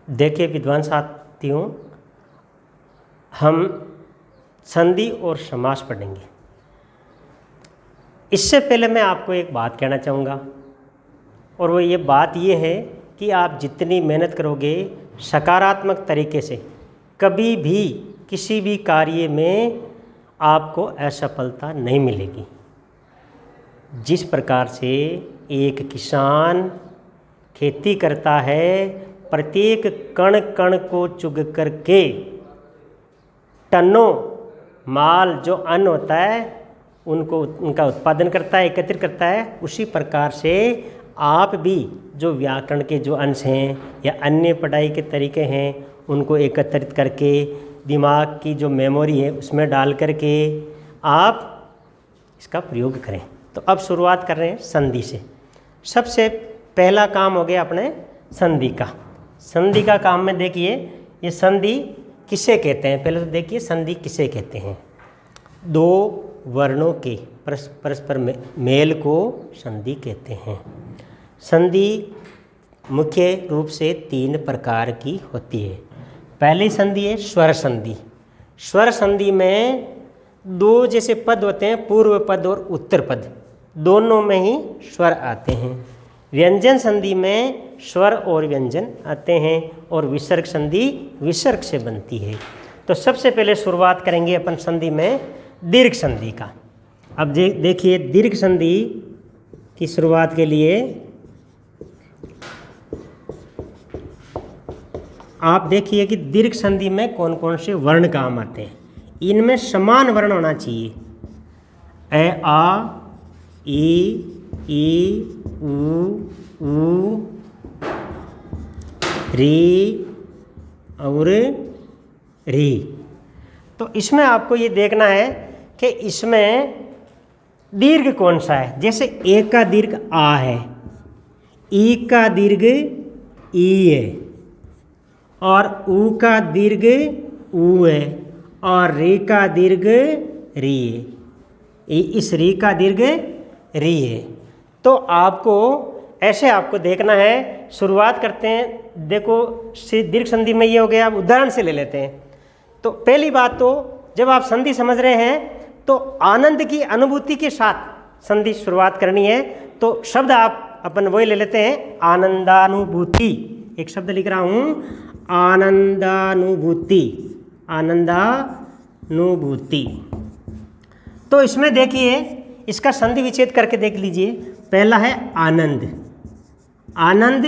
देखिए विद्वान साथियों, हम संधि और समास पढ़ेंगे। इससे पहले मैं आपको एक बात कहना चाहूँगा, और वो ये बात ये है कि आप जितनी मेहनत करोगे सकारात्मक तरीके से, कभी भी किसी भी कार्य में आपको असफलता नहीं मिलेगी। जिस प्रकार से एक किसान खेती करता है, प्रत्येक कण कण को चुग करके टनों माल जो अन्न होता है उनका उत्पादन करता है, एकत्रित करता है, उसी प्रकार से आप भी जो व्याकरण के जो अंश हैं या अन्य पढ़ाई के तरीके हैं उनको एकत्रित करके दिमाग की जो मेमोरी है उसमें डाल करके आप इसका प्रयोग करें। तो अब शुरुआत कर रहे हैं संधि से। सबसे पहला काम हो गया अपने संधि का। संधि का काम में देखिए, ये संधि किसे कहते हैं, पहले तो देखिए संधि किसे कहते हैं। दो वर्णों के परस्पर मेल को संधि कहते हैं। संधि मुख्य रूप से 3 प्रकार की होती है। पहली संधि है स्वर संधि। स्वर संधि में 2 जैसे पद होते हैं, पूर्व पद और उत्तर पद, दोनों में ही स्वर आते हैं। व्यंजन संधि में स्वर और व्यंजन आते हैं, और विसर्ग संधि विसर्ग से बनती है। तो सबसे पहले शुरुआत करेंगे अपन संधि में दीर्घ संधि का। अब देखिए दीर्घ संधि की शुरुआत के लिए आप देखिए कि दीर्घ संधि में कौन कौन से वर्ण काम आते हैं। इनमें समान वर्ण होना चाहिए। ए आ ई उ री और री। तो इसमें आपको ये देखना है कि इसमें दीर्घ कौन सा है। जैसे ए का दीर्घ आ है, ई का दीर्घ ई है, और ऊ का दीर्घ ऊ है, और री का दीर्घ री है। इस री का दीर्घ री है। तो आपको ऐसे आपको देखना है। शुरुआत करते हैं, देखो दीर्घ संधि में ये हो गया। अब उदाहरण से ले लेते हैं। तो पहली बात, तो जब आप संधि समझ रहे हैं तो आनंद की अनुभूति के साथ संधि शुरुआत करनी है। तो शब्द आप अपन वही ले लेते हैं, आनंदानुभूति। एक शब्द लिख रहा हूँ, आनंदानुभूति। आनंदानुभूति। तो इसमें देखिए इसका संधि विच्छेद करके देख लीजिए। पहला है आनंद। आनंद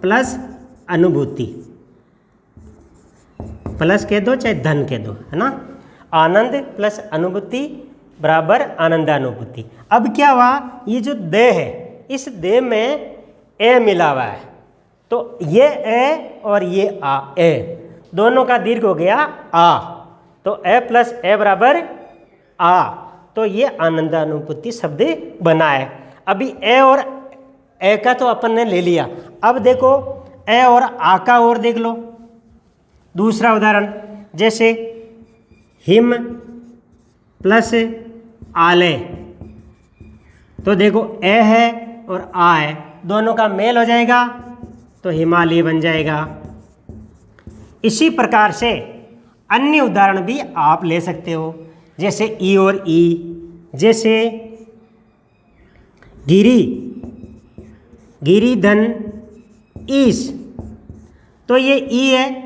प्लस अनुभूति, प्लस कह दो चाहे धन कह दो, है ना। आनंद प्लस अनुभूति बराबर आनंदानुभूति। अब क्या हुआ, ये जो दे है, इस दे में ए मिला हुआ है। तो ये ए और ये आ, ए दोनों का दीर्घ हो गया आ। तो ए प्लस ए बराबर आ। तो ये आनंदानुभूति शब्द बना है। अभी ए और ए का तो अपन ने ले लिया। अब देखो ए और आ का और देख लो। दूसरा उदाहरण, जैसे हिम प्लस आले। तो देखो ए है और आ है, दोनों का मेल हो जाएगा तो हिमालय बन जाएगा। इसी प्रकार से अन्य उदाहरण भी आप ले सकते हो, जैसे ई और ई। जैसे गिरी, गिरिधन ईश। तो ये ई है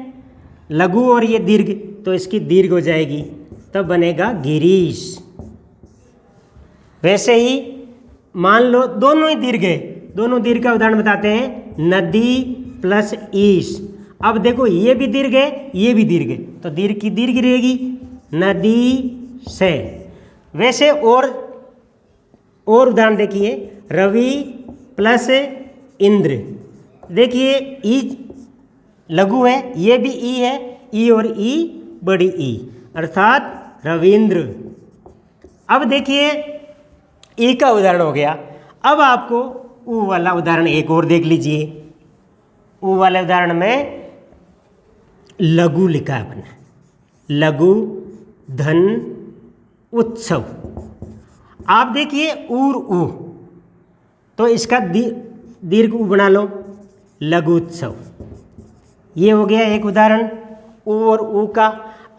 लघु और ये दीर्घ, तो इसकी दीर्घ हो जाएगी, तब बनेगा गिरीश। वैसे ही मान लो दोनों ही दीर्घ है, दोनों दीर्घ का उदाहरण बताते हैं, नदी प्लस ईश। अब देखो ये भी दीर्घ है, ये भी दीर्घ है, तो दीर्घ की दीर्घ रहेगी, नदी से। वैसे और उदाहरण देखिए, रवि प्लस इंद्र। देखिए ई लघु है, ये भी ई है, ई और ई बड़ी ई, अर्थात रविंद्र। अब देखिए ई का उदाहरण हो गया। अब आपको ऊ वाला उदाहरण एक और देख लीजिए। ऊ वाले उदाहरण में लघु लिखा है अपने, लघु धन उत्सव। आप देखिए ऊर ऊ, तो इसका दीर्घ ऊ बना लो, लघु उत्सव। ये हो गया एक उदाहरण उ और ऊ का।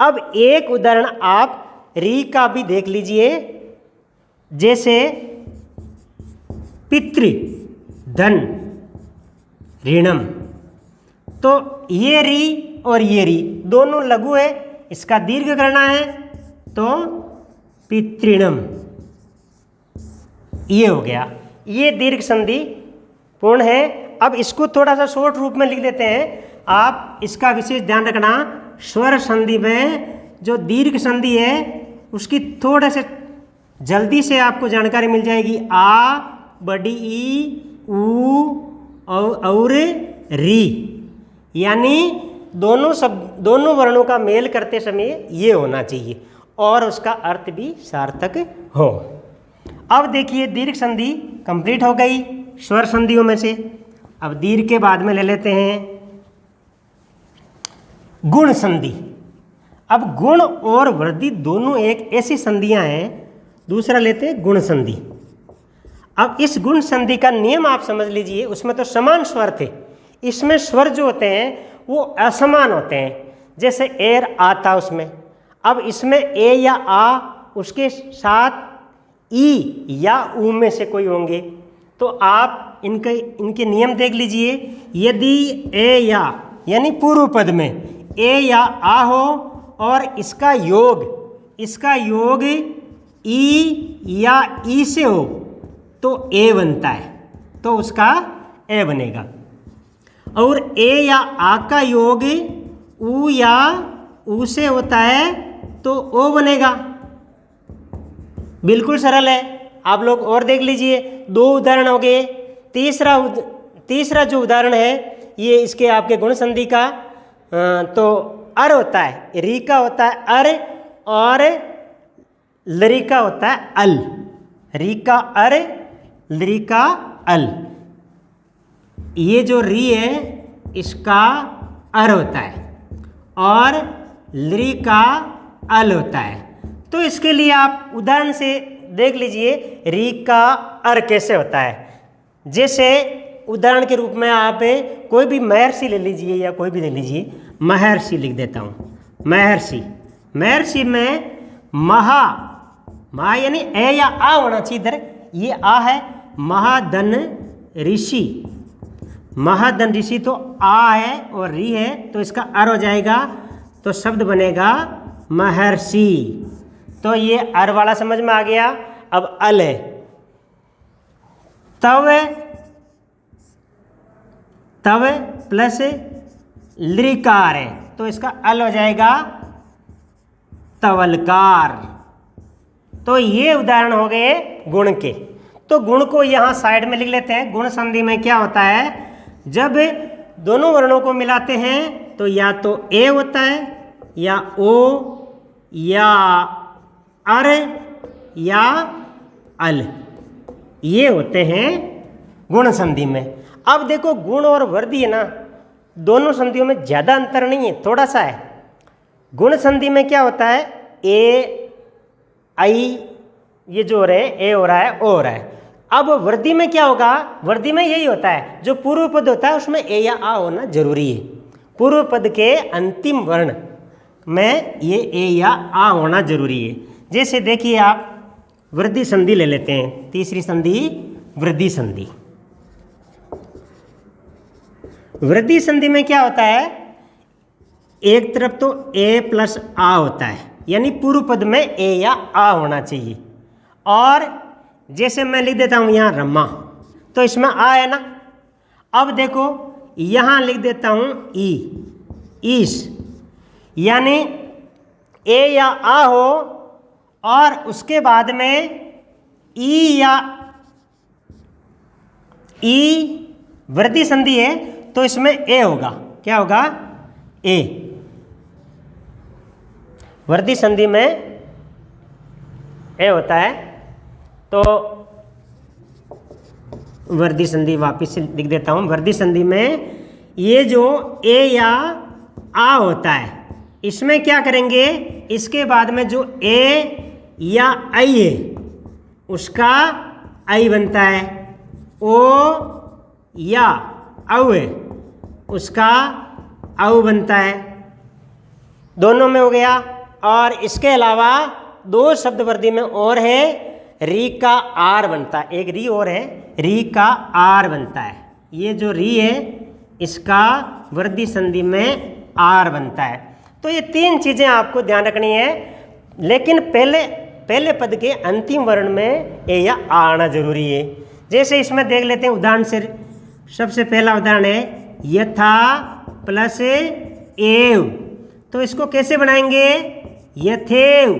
अब एक उदाहरण आप री का भी देख लीजिए, जैसे पितृ धन ऋणम। तो ये री और ये री दोनों लघु है, इसका दीर्घ करना है तो पितृणम, ये हो गया। ये दीर्घ संधि पूर्ण है। अब इसको थोड़ा सा शॉर्ट रूप में लिख देते हैं। आप इसका विशेष ध्यान रखना, स्वर संधि में जो दीर्घ संधि है उसकी थोड़े से जल्दी से आपको जानकारी मिल जाएगी। आ, बड़ी ई, ऊ और री, यानी दोनों वर्णों का मेल करते समय ये होना चाहिए और उसका अर्थ भी सार्थक हो। अब देखिए दीर्घ संधि कंप्लीट हो गई स्वर संधियों में से। अब दीर्घ के बाद में ले लेते हैं गुण संधि। अब गुण और वृद्धि दोनों एक ऐसी संधियां हैं। दूसरा लेते हैं गुण संधि। अब इस गुण संधि का नियम आप समझ लीजिए। उसमें तो समान स्वर थे, इसमें स्वर जो होते हैं वो असमान होते हैं। जैसे एर आता उसमें, अब इसमें ए या आ उसके साथ ई या ऊ में से कोई होंगे। तो आप इनके नियम देख लीजिए। यदि ए या यानी पूर्व पद में ए या आ हो और इसका योग ई या ई से हो तो ए बनता है, तो उसका ए बनेगा। और ए या आ का योग ऊ या ऊ से होता है तो ओ बनेगा। बिल्कुल सरल है। आप लोग और देख लीजिए, दो उदाहरण हो गए। तीसरा जो उदाहरण है ये इसके आपके गुण संधि का, तो अर होता है, री का होता है अर और लरी का होता है अल। री का अर, लरी का अल। ये जो री है इसका अर होता है और लरी का अल होता है। तो इसके लिए आप उदाहरण से देख लीजिए री का अर कैसे होता है। जैसे उदाहरण के रूप में आप कोई भी महर्षि ले लीजिए या कोई भी ले लीजिए। महर्षि लिख देता हूँ। महर्षि में महा यानी ए या आ होना चाहिए इधर, ये आ है। महाधन ऋषि, महाधन ऋषि तो आ है और री है तो इसका अर हो जाएगा, तो शब्द बनेगा महर्षि। तो ये अर वाला समझ में आ गया। अब अल है, तव प्लस लिकार है तो इसका अल हो जाएगा तवलकार। तो ये उदाहरण हो गए गुण के। तो गुण को यहाँ साइड में लिख लेते हैं। गुण संधि में क्या होता है, जब दोनों वर्णों को मिलाते हैं तो या तो ए होता है या ओ या अर या अल, ये होते हैं गुण संधि में। अब देखो गुण और वृद्धि है ना, दोनों संधियों में ज़्यादा अंतर नहीं है, थोड़ा सा है। गुण संधि में क्या होता है, ए आई ये जो हो रहे हैं ए हो रहा है ओ हो रहा है। अब वृद्धि में क्या होगा, वृद्धि में यही होता है, जो पूर्व पद होता है उसमें ए या आ होना जरूरी है। पूर्व पद के अंतिम वर्ण में ये ए या आ होना जरूरी है। जैसे देखिए आप वृद्धि संधि ले लेते हैं। तीसरी संधि वृद्धि संधि। वृद्धि संधि में क्या होता है, एक तरफ तो ए प्लस आ होता है, यानी पूर्व पद में ए या आ होना चाहिए। और जैसे मैं लिख देता हूँ यहाँ रमा, तो इसमें आ है ना। अब देखो यहाँ लिख देता हूँ ई, ईश, यानी ए या आ हो और उसके बाद में ई या ई वृद्धि संधि है तो इसमें ए होगा। क्या होगा, ए। वृद्धि संधि में ए होता है। तो वृद्धि संधि वापिस लिख देता हूँ। वृद्धि संधि में ये जो ए या आ होता है इसमें क्या करेंगे, इसके बाद में जो ए या आई है उसका आई बनता है। ओ या औ है उसका औ बनता है, दोनों में हो गया। और इसके अलावा दो शब्द वर्दी में और है, री का आर बनता है, एक री और है, री का आर बनता है। ये जो री है इसका वर्दी संधि में आर बनता है। तो ये तीन चीज़ें आपको ध्यान रखनी है, लेकिन पहले पद के अंतिम वर्ण में ए या आ आना जरूरी है। जैसे इसमें देख लेते हैं उदाहरण से। सबसे पहला उदाहरण है यथा प्लस एव, तो इसको कैसे बनाएंगे, यथेव,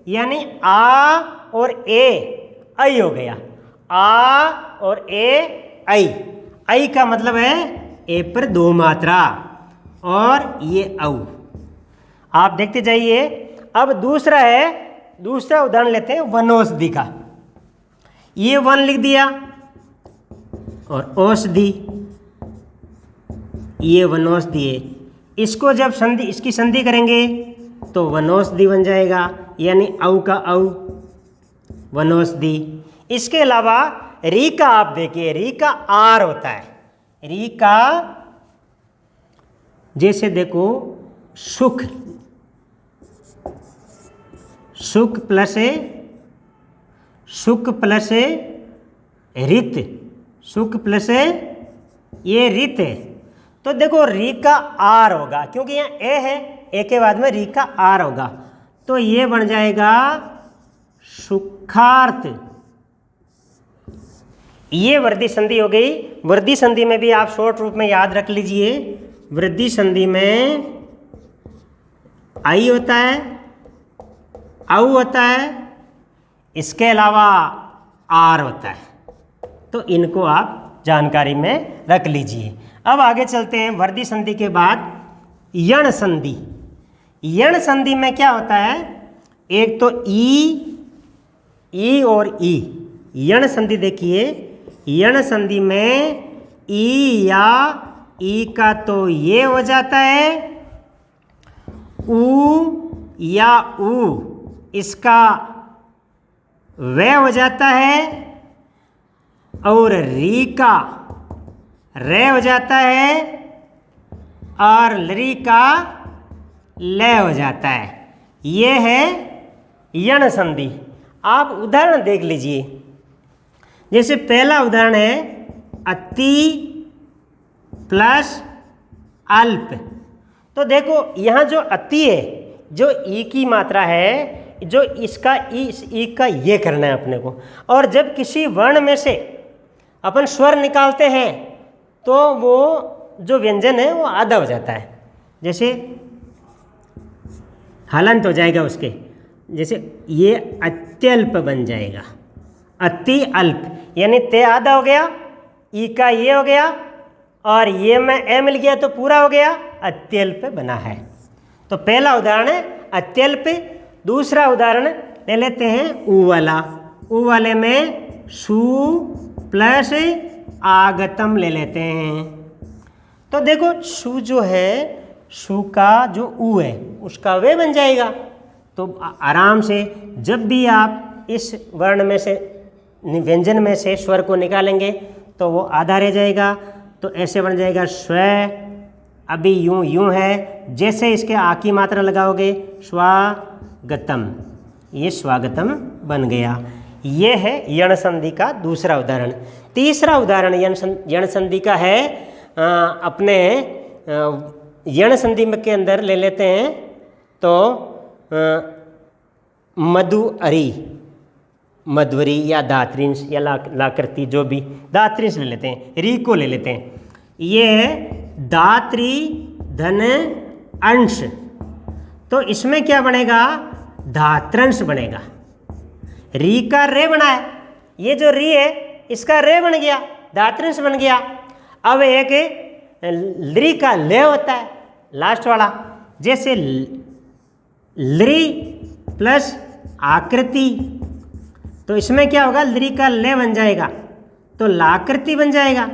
यानी आ और ए ऐ हो गया, आ और ए ऐ। ऐ का मतलब है ए पर दो मात्रा और ये औ। आप देखते जाइए। अब दूसरा उदाहरण लेते हैं वनौषधि का। ये वन लिख दिया और औषधि, ये वनौषधि है। इसको जब इसकी संधि करेंगे तो वनौषधि बन जाएगा, यानी औ का औ, वनौषधि। इसके अलावा री का आप देखिए, री का आर होता है। री का जैसे देखो सुख, सुख प्लस रित, सुख प्लस ये रित है। तो देखो री का आर होगा, क्योंकि यहाँ ए है, ए के बाद में री का आर होगा, तो ये बन जाएगा सुखार्थ। ये वृद्धि संधि हो गई। वृद्धि संधि में भी आप शॉर्ट रूप में याद रख लीजिए, वृद्धि संधि में आई होता है, औ होता है, इसके अलावा आर होता है। तो इनको आप जानकारी में रख लीजिए। अब आगे चलते हैं। वृद्धि संधि के बाद यण संधि। यण संधि में क्या होता है, एक तो ई और ई। यण संधि देखिए, यण संधि में ई या ई का तो ये हो जाता है, ऊ या ऊ इसका वे हो जाता है, और री का रे हो जाता है, और लरी का ले हो जाता है। ये है यण संधि। आप उदाहरण देख लीजिए। जैसे पहला उदाहरण है अति प्लस अल्प। तो देखो यहाँ जो अति है, जो ई की मात्रा है, जो इसका ई का ये करना है अपने को। और जब किसी वर्ण में से अपन स्वर निकालते हैं तो वो जो व्यंजन है वो आधा हो जाता है। जैसे हलंत हो जाएगा उसके, जैसे ये अत्यल्प बन जाएगा, अति अल्प, यानी ते आधा हो गया, ई का ये हो गया, और ये में ए मिल गया तो पूरा हो गया, अत्यल्प बना है। तो पहला उदाहरण है अत्यल्प। दूसरा उदाहरण ले लेते हैं ऊ वाला। ऊ वाले में सु प्लस आगतम ले लेते हैं। तो देखो सु जो है, सु का जो ऊ है उसका वे बन जाएगा। तो आराम से जब भी आप इस वर्ण में से, व्यंजन में से स्वर को निकालेंगे तो वो आधा रह जाएगा। तो ऐसे बन जाएगा स्व। अभी यूं है, जैसे इसके आ की मात्रा लगाओगे स्वागतम, ये स्वागतम बन गया। ये है यण संधि का दूसरा उदाहरण। तीसरा उदाहरण यण संधि का है अपने यण संधि के अंदर ले लेते हैं तो मधुअरी, मधुरी या दात्रिंश या लाकृति, जो भी दात्रिंश ले लेते हैं, री को ले लेते हैं। ये है दात्री धन अंश। तो इसमें क्या बनेगा, धात्रंश बनेगा। री का रे बना है, ये जो री है इसका रे बन गया, धात्रंश बन गया। अब एक लरी का ले होता है लास्ट वाला, जैसे लरी प्लस आकृति, तो इसमें क्या होगा, लरी का ले बन जाएगा तो लाकृति बन जाएगा।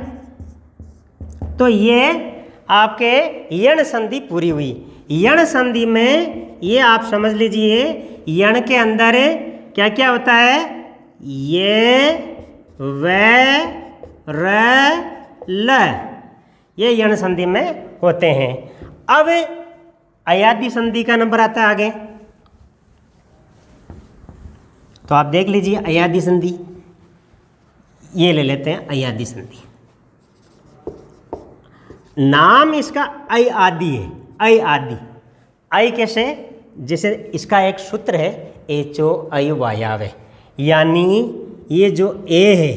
तो ये आपके यण संधि पूरी हुई। यण संधि में ये आप समझ लीजिए, यण के अंदर क्या क्या होता है, ये वे र ल, ये यण संधि में होते हैं। अब अयादी संधि का नंबर आता है आगे, तो आप देख लीजिए अयादी संधि, ये ले लेते हैं अयादी संधि। नाम इसका अय आदि है, अय आदि। अय कैसे, जैसे इसका एक सूत्र है एचो अय वायाव, यानी ये जो ए है,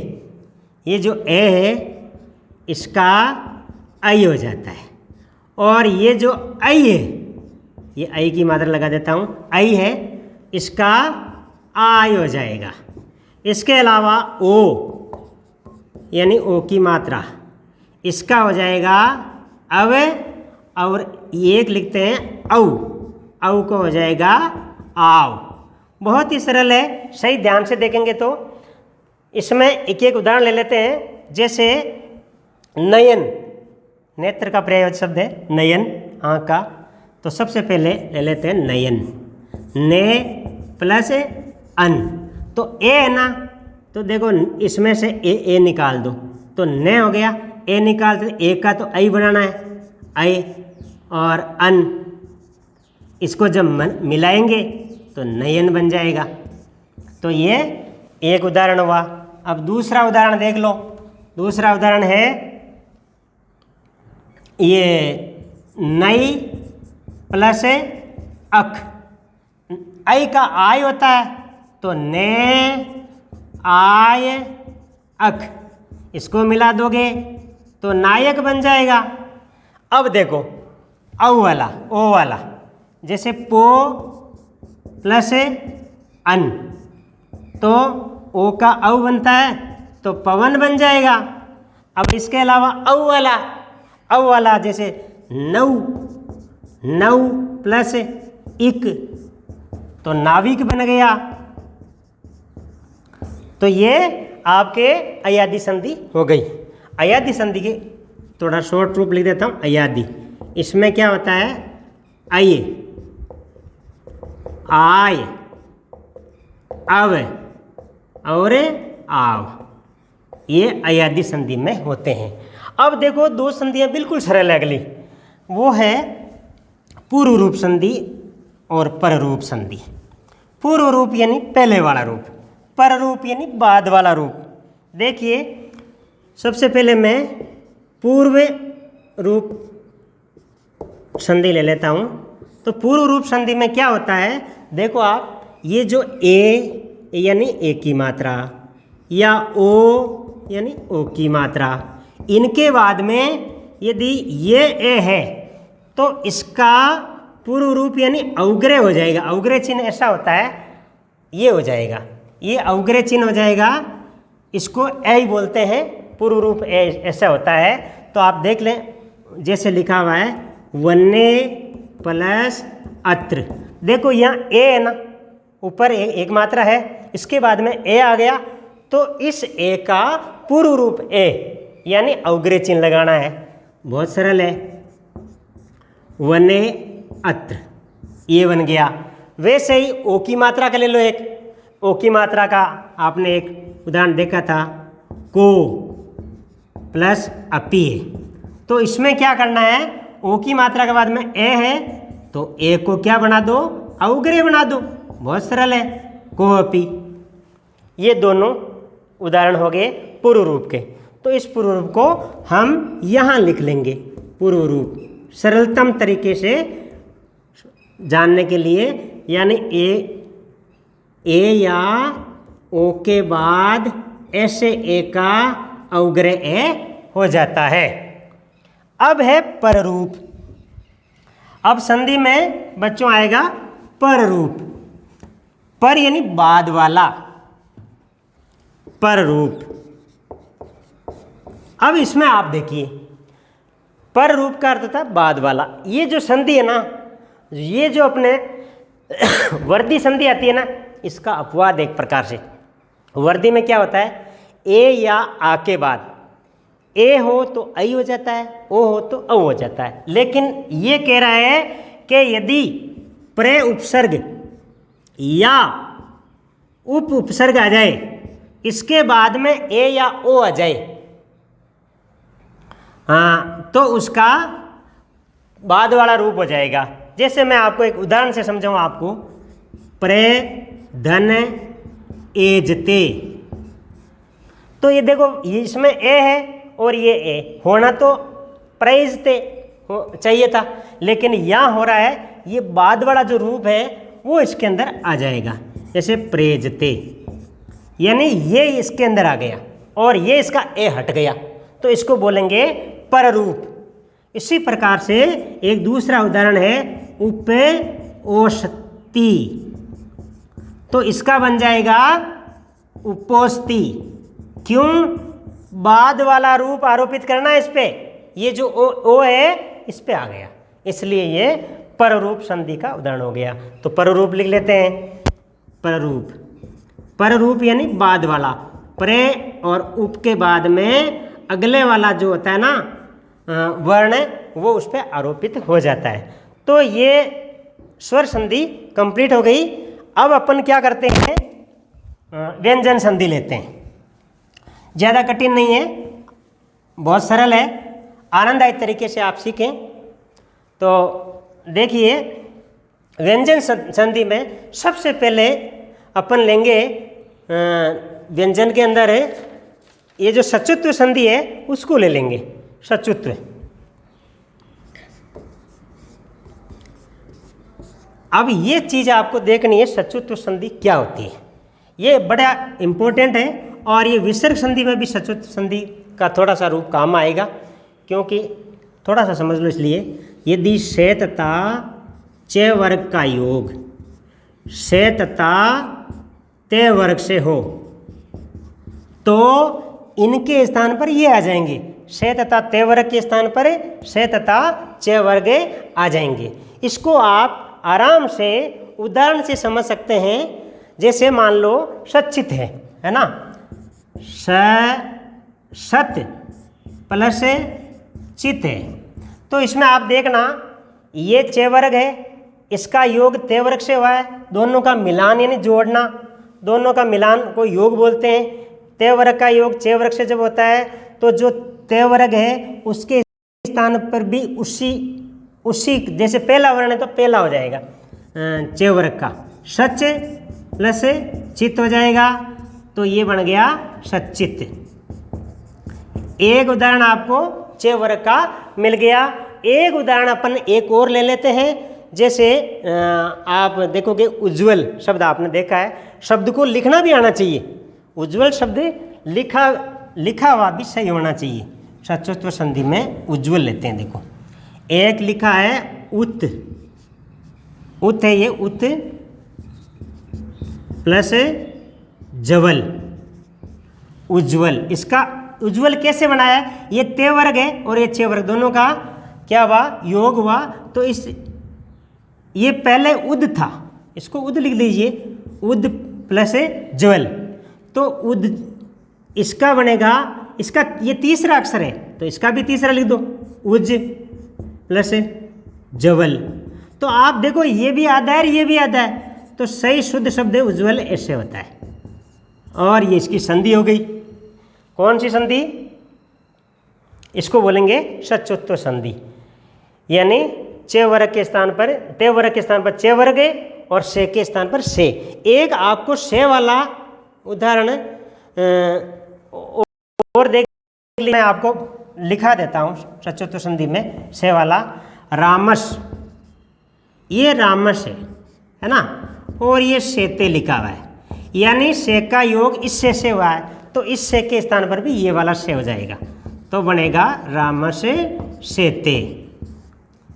ये जो ए है इसका अय हो जाता है, और ये जो अय है, ये अय की मात्रा लगा देता हूँ, अय है इसका आय हो जाएगा। इसके अलावा ओ यानी ओ की मात्रा, इसका हो जाएगा अव, और एक लिखते हैं औ, औ को हो जाएगा आव। बहुत ही सरल है, सही ध्यान से देखेंगे तो। इसमें एक एक उदाहरण ले लेते हैं। जैसे नयन, नेत्र का प्रयोग शब्द है नयन, आँख का। तो सबसे पहले ले लेते हैं नयन, ने प्लस अन, तो ए है ना, तो देखो इसमें से ए निकाल दो, तो न हो गया। ए निकाल दो, ए का तो आई बनाना है, आई, और अन, इसको जब मिलाएंगे तो नयन बन जाएगा। तो ये एक उदाहरण हुआ। अब दूसरा उदाहरण देख लो। दूसरा उदाहरण है ये नई प्लस अख, आई का आय होता है, तो ने आय अख, इसको मिला दोगे तो नायक बन जाएगा। अब देखो औ वाला, ओ वाला, जैसे पो प्लस अन, तो ओ का औ बनता है तो पवन बन जाएगा। अब इसके अलावा औ वाला जैसे नौ, नौ प्लस इक, तो नाविक बन गया। तो ये आपके अयादी संधि हो गई। अयादी संधि के थोड़ा शॉर्ट रूप लिख देता हूँ। अयादी, इसमें क्या होता है, आय, आय, अव और आव, ये अयादी संधि में होते हैं। अब देखो दो संधियाँ बिल्कुल सरल है अगली, वो है पूर्व रूप संधि और पर रूप संधि। पूर्व रूप यानी पहले वाला रूप, पर रूप यानी बाद वाला रूप। देखिए सबसे पहले मैं पूर्व रूप संधि ले लेता हूँ। तो पूर्व रूप संधि में क्या होता है, देखो आप, ये जो ए यानी ए की मात्रा या ओ यानी ओ की मात्रा, इनके बाद में यदि ये ए है तो इसका पूर्व रूप यानी अवग्रह हो जाएगा। अवग्रह चिन्ह ऐसा होता है, ये हो जाएगा, ये अवग्रह चिन्ह हो जाएगा, इसको ए बोलते हैं। पूर्व रूप ए ऐसा होता है। तो आप देख लें, जैसे लिखा हुआ है वन्ने प्लस अत्र, देखो यहाँ ए है ना, ऊपर एक मात्रा है, इसके बाद में ए आ गया, तो इस ए का पूर्व रूप ए यानी अवग्रह चिन्ह लगाना है। बहुत सरल है, वने अत्र, ये बन गया। वैसे ही ओ की मात्रा का ले लो एक, ओ की मात्रा का आपने एक उदाहरण देखा था, को प्लस अपी है। तो इसमें क्या करना है, ओ की मात्रा के बाद में ए है तो ए को क्या बना दो, अवग्रह बना दो। बहुत सरल है, को अपी। ये दोनों उदाहरण हो गए पूर्व रूप के। तो इस पूर्व रूप को हम यहाँ लिख लेंगे। पूर्व रूप सरलतम तरीके से जानने के लिए, यानी ए या ओ के बाद ऐसे ए का अवग्रह ए हो जाता है। अब है पर रूप। अब संधि में बच्चों आएगा पर रूप। पर यानी बाद वाला, पर रूप। अब इसमें आप देखिए, पर रूप का अर्थ था बाद वाला। ये जो संधि है ना, ये जो अपने वर्दी संधि आती है ना, इसका अपवाद एक प्रकार से। वर्दी में क्या होता है, ए या आ के बाद ए हो तो आई हो जाता है, ओ हो तो औ हो जाता है। लेकिन ये कह रहा है कि यदि प्रे उपसर्ग या उप उपसर्ग आ जाए, इसके बाद में ए या ओ आ जाए, हाँ, तो उसका बाद वाला रूप हो जाएगा। जैसे मैं आपको एक उदाहरण से समझाऊँ आपको, प्रे धन एजते, तो ये देखो ये इसमें ए है और ये ए, होना तो प्रेजते चाहिए था, लेकिन यहाँ हो रहा है ये बाद वाला जो रूप है वो इसके अंदर आ जाएगा। जैसे प्रेजते, यानी ये इसके अंदर आ गया और ये इसका ए हट गया, तो इसको बोलेंगे पररूप। इसी प्रकार से एक दूसरा उदाहरण है उपोष्ती, तो इसका बन जाएगा उपोष्ती। क्यों? बाद वाला रूप आरोपित करना है इस पे, ये जो ओ है इस पे आ गया, इसलिए ये पररूप संधि का उदाहरण हो गया। तो पररूप लिख लेते हैं, पररूप, पररूप यानी बाद वाला, प्रे और उप के बाद में अगले वाला जो होता है ना वर्ण, वो उस पर आरोपित हो जाता है। तो ये स्वर संधि कंप्लीट हो गई। अब अपन क्या करते हैं, व्यंजन संधि लेते हैं। ज़्यादा कठिन नहीं है, बहुत सरल है, आनंददायक तरीके से आप सीखें। तो देखिए, व्यंजन संधि में सबसे पहले अपन लेंगे व्यंजन के अंदर ये जो सचुत्व संधि है उसको ले लेंगे। सचुत्व, अब ये चीज़ आपको देखनी है, सचुत्व संधि क्या होती है, ये बड़ा इम्पोर्टेंट है। और ये विसर्ग संधि में भी सचुत्व संधि का थोड़ा सा रूप काम आएगा, क्योंकि थोड़ा सा समझ लो। इसलिए यदि से तथा चे वर्ग का योग से तथा ते वर्ग से हो तो इनके स्थान पर ये आ जाएंगे, से तथा ते वर्ग के स्थान पर से तथा चे वर्ग आ जाएंगे। इसको आप आराम से उदाहरण से समझ सकते हैं। जैसे मान लो सचित है ना, सत प्लस चित है, तो इसमें आप देखना ये चे वर्ग है, इसका योग ते वर्ग से हुआ है, दोनों का मिलान यानी जोड़ना, दोनों का मिलान को योग बोलते हैं। ते वर्ग का योग चे वर्ग से जब होता है तो जो ते वर्ग है उसके स्थान पर भी उसी जैसे पहला वर्ण है तो पहला हो जाएगा चे वर्ग का, सच प्लस चित हो जाएगा, तो ये बन गया सचित। एक उदाहरण आपको चे वर्ग का मिल गया। एक उदाहरण अपन एक और ले लेते हैं। जैसे आप देखोगे उज्ज्वल शब्द आपने देखा है, शब्द को लिखना भी आना चाहिए। उज्ज्वल शब्द लिखा हुआ भी सही होना चाहिए। सचुत्व संधि में उज्ज्वल लेते हैं। देखो एक लिखा है उत, उत है ये, उत प्लस जवल, उज्ज्वल। इसका उज्ज्वल कैसे बनाया है, ये ते वर्ग है और ये चे वर्ग, दोनों का क्या हुआ, योग हुआ। तो इस ये पहले उद था, इसको उद लिख लीजिए, उद प्लस जवल, तो उद इसका बनेगा, इसका ये तीसरा अक्षर है तो इसका भी तीसरा लिख दो, उज प्लस जवल। तो आप देखो ये भी आधा है ये भी आधा है, तो सही शुद्ध शब्द उज्ज्वल ऐसे होता है। और ये इसकी संधि हो गई। कौन सी संधि, इसको बोलेंगे सचुत्व संधि। यानी चे वर्ग के स्थान पर ते वर्ग के स्थान पर चे वर्ग है और से के स्थान पर से। एक आपको से वाला उदाहरण और देख, मैं आपको लिखा देता हूँ सचुत्व संधि में से वाला। रामस, ये रामस है ना, और ये सेते लिखा हुआ है, यानी से का योग इससे से हुआ है, तो इस से के स्थान पर भी ये वाला से हो जाएगा, तो बनेगा रामस सेते।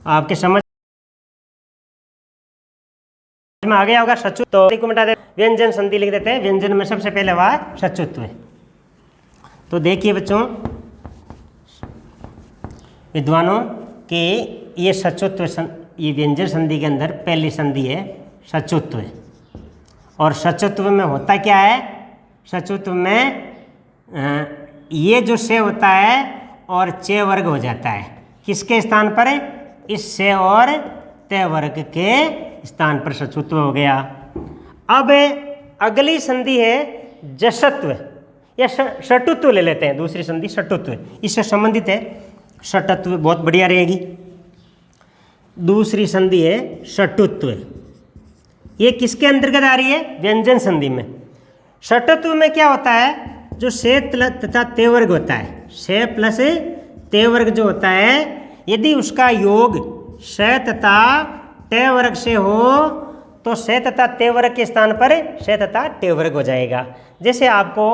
आपके समझ में आ गया होगा। सचुत्व तो मिटा दे, व्यंजन संधि लिख देते हैं। व्यंजन में सबसे पहले हुआ है सचुत्व। तो देखिए बच्चों विद्वानों कि ये सचुत्व, ये व्यंजन संधि के अंदर पहली संधि है सचुत्व। और सचुत्व में होता क्या है, सचुत्व में ये जो से होता है और चे वर्ग हो जाता है, किसके स्थान पर, इस से और ते वर्ग के स्थान पर सचुत्व हो गया। अब अगली संधि है जसत्व या षटुत्व ले लेते हैं। दूसरी संधि षटुत्व, इससे संबंधित है। षटत्व बहुत बढ़िया रहेगी। दूसरी संधि है षटुत्व। ये किसके अंतर्गत आ रही है? व्यंजन संधि में। षटुत्व में क्या होता है? जो से तथा ते वर्ग होता है, से प्लस ते वर्ग जो होता है, यदि उसका योग से तथा ते वर्ग से हो तो से तथा ते वर्ग के स्थान पर से तथा ते वर्ग हो जाएगा। जैसे आपको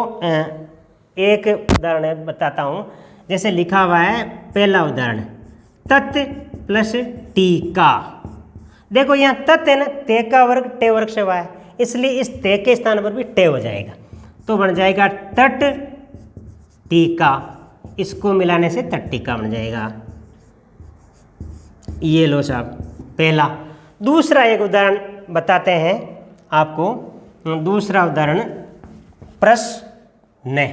एक उदाहरण बताता हूँ। जैसे लिखा हुआ है पहला उदाहरण, तत् प्लस टीका। देखो यहाँ तत् है ना, ते का वर्ग टे वर्ग से हुआ है, इसलिए इस ते के स्थान पर भी टे हो जाएगा, तो बन जाएगा तट टीका। इसको मिलाने से तट टीका बन जाएगा। ये लो साहब पहला। दूसरा एक उदाहरण बताते हैं आपको। दूसरा उदाहरण प्रश्न।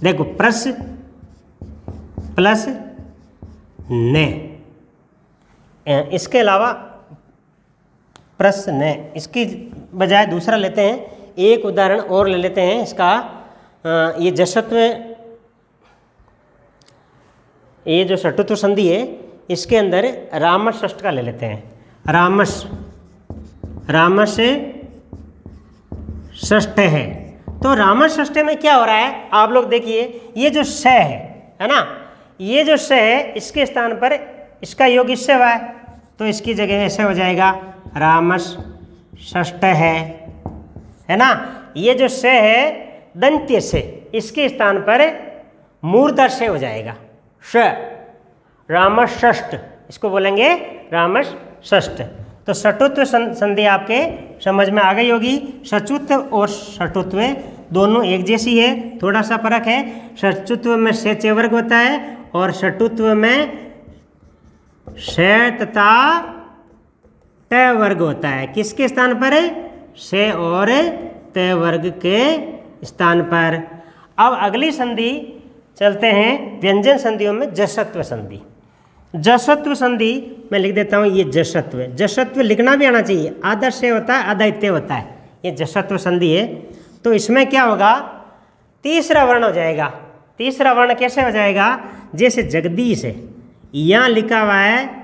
देखो प्रश्न प्लस न, इसके अलावा प्रश्न, इसकी बजाय दूसरा लेते हैं। एक उदाहरण और ले लेते हैं इसका। ये जसत्व, ये जो षटुत्व संधि है इसके अंदर रामस षष्ठ का ले लेते हैं। रामस षष्ठ है, तो रामस षष्ठ में क्या हो रहा है? आप लोग देखिए, ये जो स है ना, ये जो स है इसके स्थान पर इसका योग इससे हुआ है, तो इसकी जगह ऐसे हो जाएगा रामस षष्ठ है ना। ये जो स है दंत्य से, इसके स्थान पर मूर्धर से हो जाएगा ष, रामस षष्ठ, इसको बोलेंगे रामस षष्ठ। तो षटुत्व संधि आपके समझ में आ गई होगी। षचुत्व और षटुत्व दोनों एक जैसी है, थोड़ा सा फर्क है। षचुत्व में से चे वर्ग होता है और षटुत्व में से तथा ट वर्ग होता है। किसके स्थान पर? से और त वर्ग के स्थान पर। अब अगली संधि चलते हैं व्यंजन संधियों में जसत्व संधि। जसत्व संधि मैं लिख देता हूँ, ये जसत्व। जसत्व लिखना भी आना चाहिए, आधा से होता है आधा इत्ते होता है। ये जसत्व संधि है, तो इसमें क्या होगा? तीसरा वर्ण हो जाएगा। तीसरा वर्ण कैसे हो जाएगा? जैसे जगदीश है, यहाँ लिखा हुआ है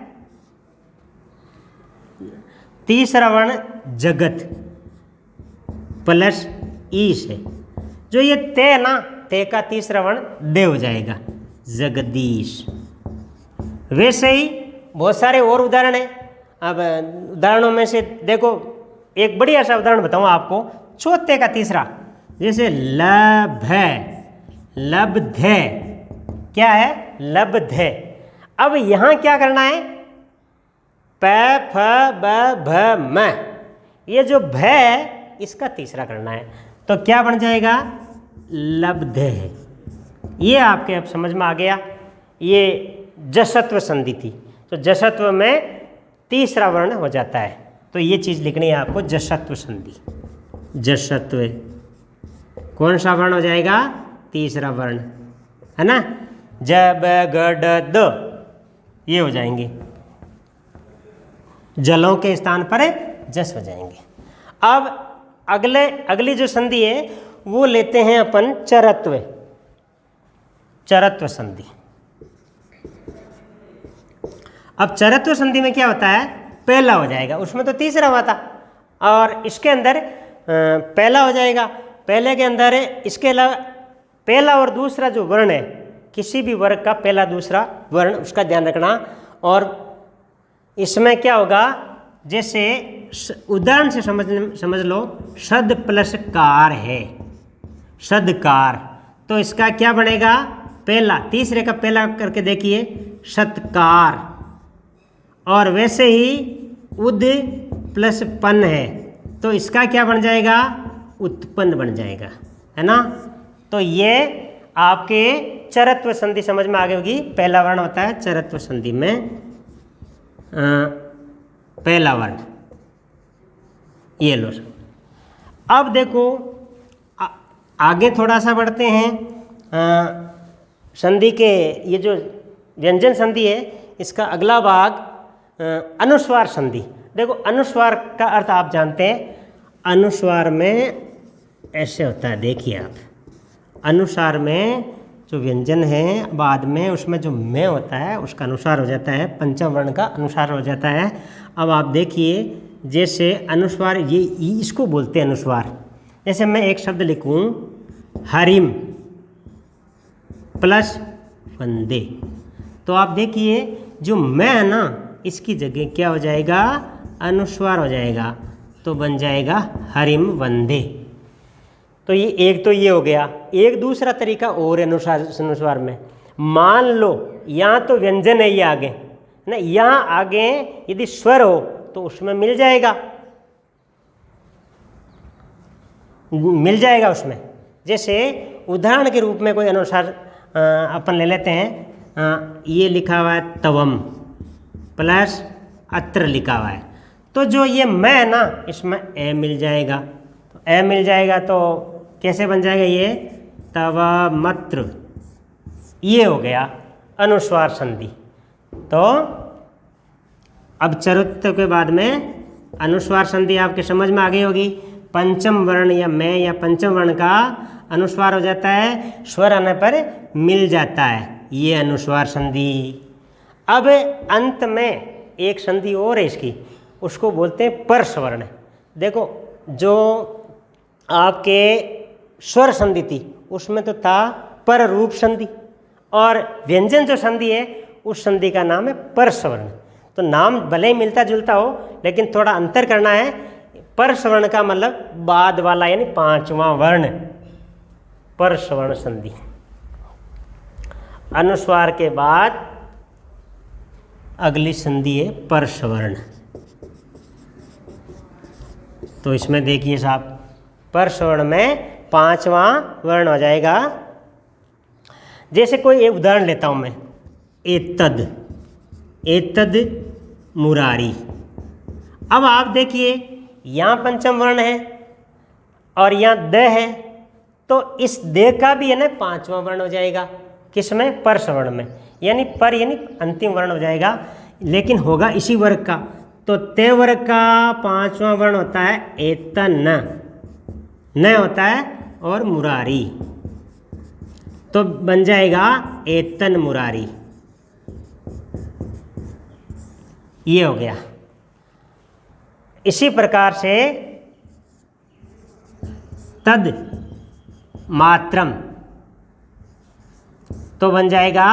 तीसरा वर्ण जगत प्लस ईश है। जो ये ते ना, ते का तीसरा वर्ण दे हो जाएगा, जगदीश। वैसे ही बहुत सारे और उदाहरण हैं। अब उदाहरणों में से देखो, एक बढ़िया सा उदाहरण बताऊँ आपको। चौथे का तीसरा, जैसे लभ, लब्ध, क्या है? लब्ध। अब यहाँ क्या करना है? प फ ब भ म, ये जो भ है इसका तीसरा करना है, तो क्या बन जाएगा? लब्ध। ये आपके अब समझ में आ गया। ये जसत्व संधि थी, तो जसत्व में तीसरा वर्ण हो जाता है, तो ये चीज़ लिखनी है आपको, जसत्व संधि। जसत्व कौन सा वर्ण हो जाएगा? तीसरा वर्ण, है ना। ज ब ग ड द, ये हो जाएंगे, जलों के स्थान पर जस हो जाएंगे। अब अगली जो संधि है वो लेते हैं अपन चरत्व। चरत्व संधि। अब चरत्व संधि में क्या होता है? पहला हो जाएगा, उसमें तो तीसरा हुआ था, और इसके अंदर पहला हो जाएगा। पहले के अंदर इसके अलावा पहला और दूसरा जो वर्ण है, किसी भी वर्ग का पहला दूसरा वर्ण, उसका ध्यान रखना। और इसमें क्या होगा? जैसे उदाहरण से समझ लो, शद प्लस कार है, सदकार, तो इसका क्या बनेगा? पहला, तीसरे का पहला करके देखिए, सत्कार। और वैसे ही उद प्लस पन है, तो इसका क्या बन जाएगा? उत्पन्न बन जाएगा, है ना। तो ये आपके चरत्व संधि समझ में आ गई होगी। पहला वर्ण होता है चरत्व संधि में पहला वर्ण, ये लो। अब देखो आगे थोड़ा सा बढ़ते हैं। संधि के ये जो व्यंजन संधि है, इसका अगला भाग अनुस्वार संधि। देखो अनुस्वार का अर्थ आप जानते हैं, अनुस्वार में ऐसे होता है, देखिए आप, अनुस्वार में जो व्यंजन है बाद में उसमें जो में होता है उसका अनुस्वार हो जाता है, पंचम वर्ण का अनुस्वार हो जाता है। अब आप देखिए जैसे अनुस्वार ये इसको बोलते हैं अनुस्वार। जैसे मैं एक शब्द लिखूं हरिम प्लस वंदे, तो आप देखिए जो मैं है ना इसकी जगह क्या हो जाएगा, अनुस्वार हो जाएगा, तो बन जाएगा हरिम वंदे। तो ये एक तो ये हो गया। एक दूसरा तरीका और अनुस्वार में, मान लो यहाँ तो व्यंजन है ये आगे ना, यहाँ आगे यदि स्वर हो तो उसमें मिल जाएगा उसमें। जैसे उदाहरण के रूप में कोई अनुसार अपन ले लेते हैं, ये लिखा हुआ है तवम प्लस अत्र लिखा हुआ है, तो जो ये मैं है ना इसमें ए मिल जाएगा। तो ए मिल जाएगा तो कैसे बन जाएगा ये तवमत्र, ये हो गया अनुस्वार संधि। तो अब चरुत्व के बाद में अनुस्वार संधि आपके समझ में आ गई होगी। पंचम वर्ण या मैं या पंचम वर्ण का अनुस्वार हो जाता है, स्वर आने पर मिल जाता है, ये अनुस्वार संधि। अब अंत में एक संधि और है इसकी, उसको बोलते हैं परस वर्ण। देखो जो आपके स्वर संधि थी उसमें तो था पर रूप संधि, और व्यंजन जो संधि है उस संधि का नाम है परस वर्ण। तो नाम भले ही मिलता जुलता हो लेकिन थोड़ा अंतर करना है। परस वर्ण का मतलब बाद वाला यानी पांचवा वर्ण, परस वर्ण संधि। अनुस्वार के बाद अगली संधि है परस वर्ण। तो इसमें देखिए साहब, परस वर्ण में पांचवा वर्ण हो जाएगा। जैसे कोई एक उदाहरण लेता हूं मैं, एतद मुरारी। अब आप देखिए यहाँ पंचम वर्ण है और यहाँ द है, तो इस दे का भी है ना पांचवा वर्ण हो जाएगा। किसमें, परस वर्ण में, यानी पर यानी अंतिम वर्ण हो जाएगा, लेकिन होगा इसी वर्ग का। तो ते वर्ग का पांचवा वर्ण होता है एतन, न होता है, और मुरारी, तो बन जाएगा एतन मुरारी, ये हो गया। इसी प्रकार से तद मात्रम, तो बन जाएगा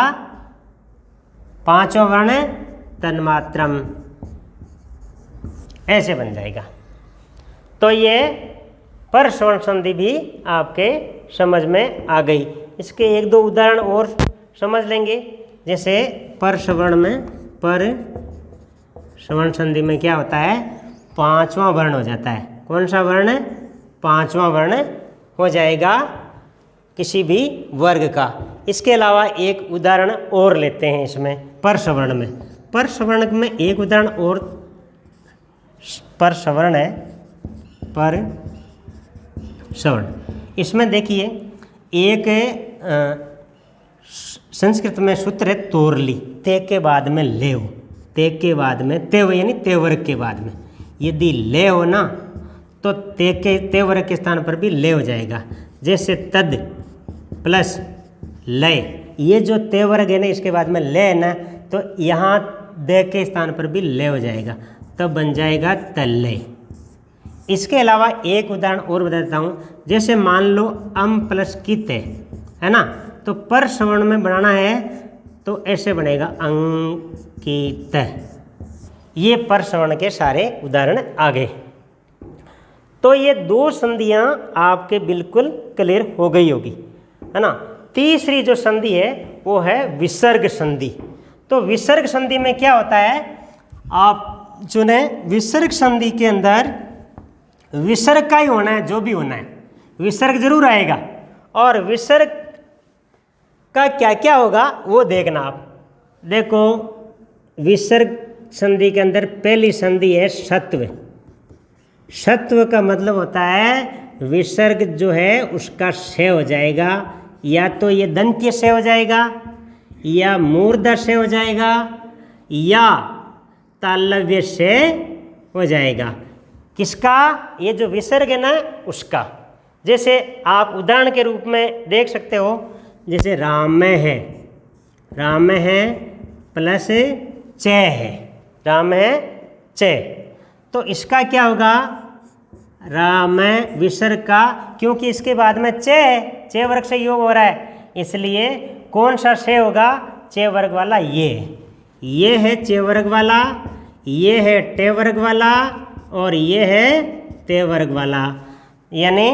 पांचवा वर्ण तन्मात्रम, ऐसे बन जाएगा। तो ये परस वर्ण संधि भी आपके समझ में आ गई। इसके एक दो उदाहरण और समझ लेंगे। जैसे परस वर्ण में, पर सवर्ण संधि में क्या होता है, पांचवा वर्ण हो जाता है। कौन सा वर्ण, पांचवा वर्ण हो जाएगा किसी भी वर्ग का। इसके अलावा एक उदाहरण और लेते हैं इसमें परस वर्ण में। परस वर्ण में एक उदाहरण और परस वर्ण है, पर सवर्ण। इसमें देखिए एक संस्कृत में सूत्र है तोरली, ते के बाद में ले हो, ते के बाद में तेव यानी तेवर्ग के बाद में यदि ले हो ना तो तेवर्ग के स्थान पर भी ले हो जाएगा। जैसे तद प्लस लय, ये जो तेवर्ग है ना इसके बाद में ले है ना, तो यहाँ दे के स्थान पर भी ले हो जाएगा, तब बन जाएगा तल्लय। इसके अलावा एक उदाहरण और बता देता हूँ। जैसे मान लो अम प्लस कित है ना, तो पर सवर्ण में बनाना है तो ऐसे बनेगा अंकित। ये पर सवर्ण के सारे उदाहरण आ गए। तो ये दो संधियां आपके बिल्कुल क्लियर हो गई होगी, है ना। तीसरी जो संधि है वो है विसर्ग संधि। तो विसर्ग संधि में क्या होता है, आप चुने विसर्ग संधि के अंदर विसर्ग का ही होना है, जो भी होना है विसर्ग जरूर आएगा। और विसर्ग का क्या क्या होगा वो देखना आप। देखो विसर्ग संधि के अंदर पहली संधि है सत्व। सत्व का मतलब होता है विसर्ग जो है उसका से हो जाएगा, या तो ये दंत्य से हो जाएगा, या मूर्धा से हो जाएगा, या तालव्य से हो जाएगा। किसका, ये जो विसर्ग है ना उसका। जैसे आप उदाहरण के रूप में देख सकते हो, जैसे राम है, राम है प्लस च है, राम है च, तो इसका क्या होगा, राम विसर्ग का, क्योंकि इसके बाद में च वर्ग से योग हो रहा है, इसलिए कौन सा से होगा, च वर्ग वाला ये है च वर्ग वाला, ये है टे वर्ग वाला और ये है ते वर्ग वाला, यानी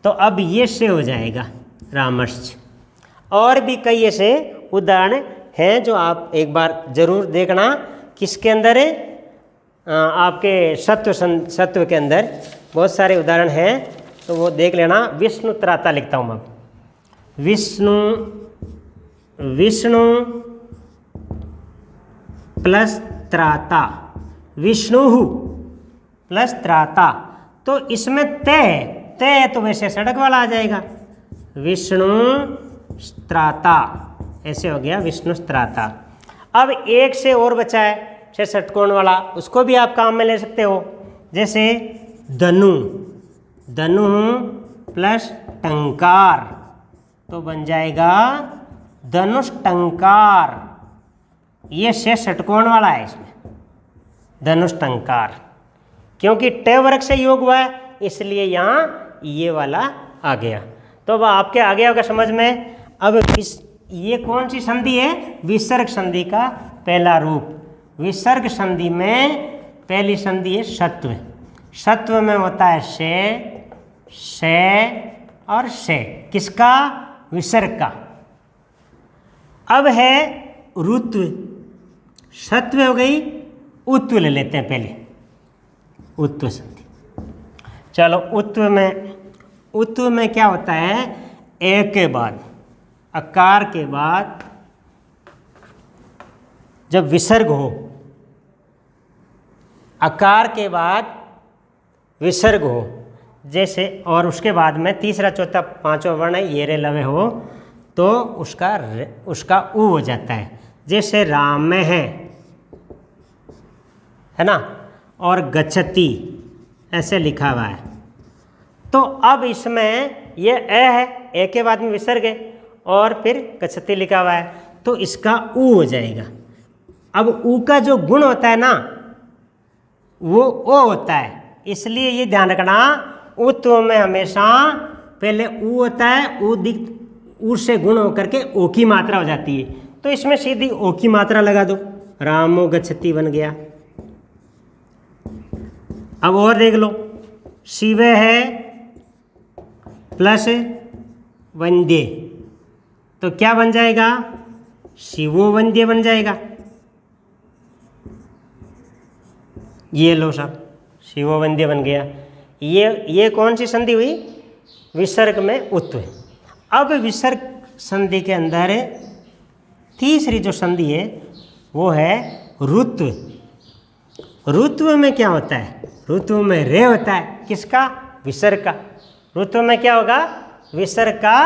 तो अब ये से हो जाएगा रामश्च। और भी कई ऐसे उदाहरण हैं जो आप एक बार जरूर देखना, किसके अंदर आपके सत्व के अंदर बहुत सारे उदाहरण हैं, तो वो देख लेना। विष्णु त्राता लिखता हूँ मैं, विष्णु प्लस त्राता, विष्णु प्लस त्राता, तो इसमें ते तो वैसे सड़क वाला आ जाएगा, विष्णु त्राता, ऐसे हो गया विष्णु त्राता। अब एक से और बचा है से षटकोण वाला, उसको भी आप काम में ले सकते हो, जैसे धनु प्लस टंकार, तो बन जाएगा धनुष टंकार, ये से षटकोण वाला है इसमें, धनुष टंकार, क्योंकि टे वर्ग से योग हुआ है इसलिए यहाँ ये वाला आ गया। तो अब आपके आ गया होगा समझ में। अब ये कौन सी संधि है, विसर्ग संधि का पहला रूप। विसर्ग संधि में पहली संधि है सत्व, सत्व में होता है से और से, किसका, विसर्ग का। अब है ऋत्व, सत्व हो गई, उत्व ले लेते हैं पहले, उत्व संधि। चलो उत्व में क्या होता है, ए के बाद, अकार के बाद जब विसर्ग हो, अकार के बाद विसर्ग हो, जैसे, और उसके बाद में तीसरा चौथा पांचवा वर्ण है ये रे लवे हो, तो उसका उ हो जाता है, जैसे राम में है ना, और गच्छति ऐसे लिखा हुआ है। तो अब इसमें ये है, ए के बाद में विसर्ग है और फिर गच्छति लिखा हुआ है, तो इसका उ हो जाएगा। अब उ का जो गुण होता है ना, वो ओ होता है, इसलिए ये ध्यान रखना, उत्व में हमेशा पहले उ होता है, उ से गुण होकर के ओ की मात्रा हो जाती है, तो इसमें सीधी ओ की मात्रा लगा दो, रामो गच्छति बन गया। अब और देख लो, शिवे है प्लस वंद्य, तो क्या बन जाएगा, शिवो वंद्य बन जाएगा। ये लो साहब, शिवो वंद्य बन गया। ये कौन सी संधि हुई, विसर्ग में उत्व। अब विसर्ग संधि के अंदर तीसरी जो संधि है वो है ऋत्व। ऋत्व में क्या होता है, ऋत्व में रे होता है, किसका, विसर्ग का। ऋत्व में क्या होगा, विसर्ग का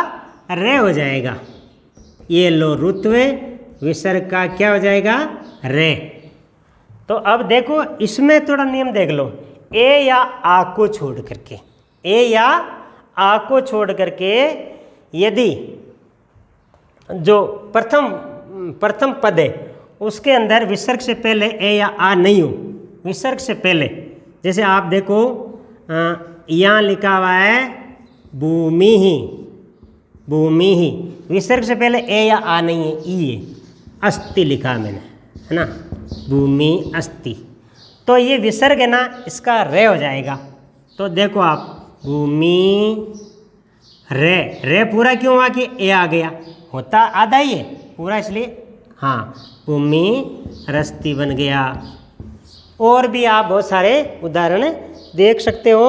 रे हो जाएगा। ये लो ऋत्व, विसर्ग का क्या हो जाएगा, रे। तो अब देखो इसमें थोड़ा नियम देख लो, ए या आ को छोड़ करके, ए या आ को छोड़ करके यदि जो प्रथम पद है उसके अंदर विसर्ग से पहले ए या आ नहीं हो, विसर्ग से पहले, जैसे आप देखो यहाँ लिखा हुआ है भूमि ही, विसर्ग से पहले ए या आ नहीं है, ई है, अस्ति लिखा मैंने, है ना, भूमि अस्ति, तो ये विसर्ग है ना, इसका रे हो जाएगा। तो देखो आप, भूमि रे पूरा क्यों हुआ कि ए आ गया, होता आधा ही है पूरा, इसलिए हाँ, भूमि रस्ती बन गया। और भी आप बहुत सारे उदाहरण देख सकते हो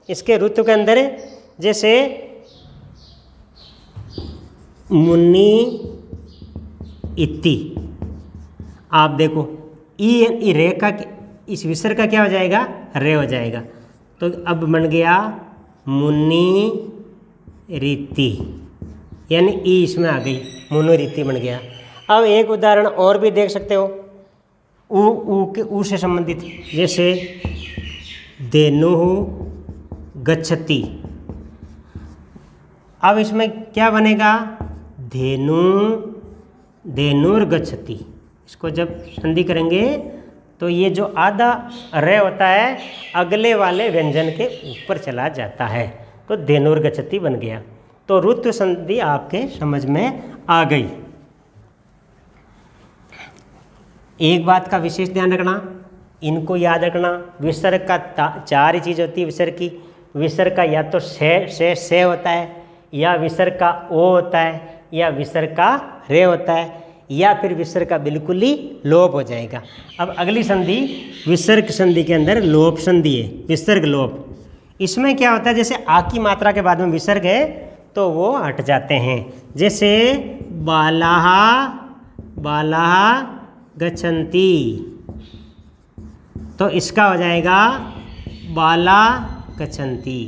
इसके ऋतु के अंदर, जैसे मुनि इति, आप देखो ई रे का, इस विसर्ग का क्या हो जाएगा, रे हो जाएगा। तो अब बन गया मुनि रीति, यानी ई इसमें आ गई, मुनि रीति बन गया। अब एक उदाहरण और भी देख सकते हो, ऊ से संबंधित, जैसे धेनु गच्छति, अब इसमें क्या बनेगा, धेनु धेनुर्गच्छति। इसको जब संधि करेंगे तो ये जो आधा रे होता है अगले वाले व्यंजन के ऊपर चला जाता है, तो धेनुर्गच्छति बन गया। तो ऋत्व संधि आपके समझ में आ गई। एक बात का विशेष ध्यान रखना, इनको याद रखना, विसर्ग का 4 ही चीज़ होती है विसर्ग की। विसर्ग का या तो से होता है, या विसर्ग का ओ होता है, या विसर्ग का रे होता है, या फिर विसर्ग का बिल्कुल ही लोप हो जाएगा। अब अगली संधि विसर्ग संधि के अंदर लोप संधि है, विसर्ग लोप। इसमें क्या होता है, जैसे आ की मात्रा के बाद में विसर्ग है तो वो हट जाते हैं। जैसे बालाहा गच्छन्ति, तो इसका हो जाएगा बाला गच्छन्ति,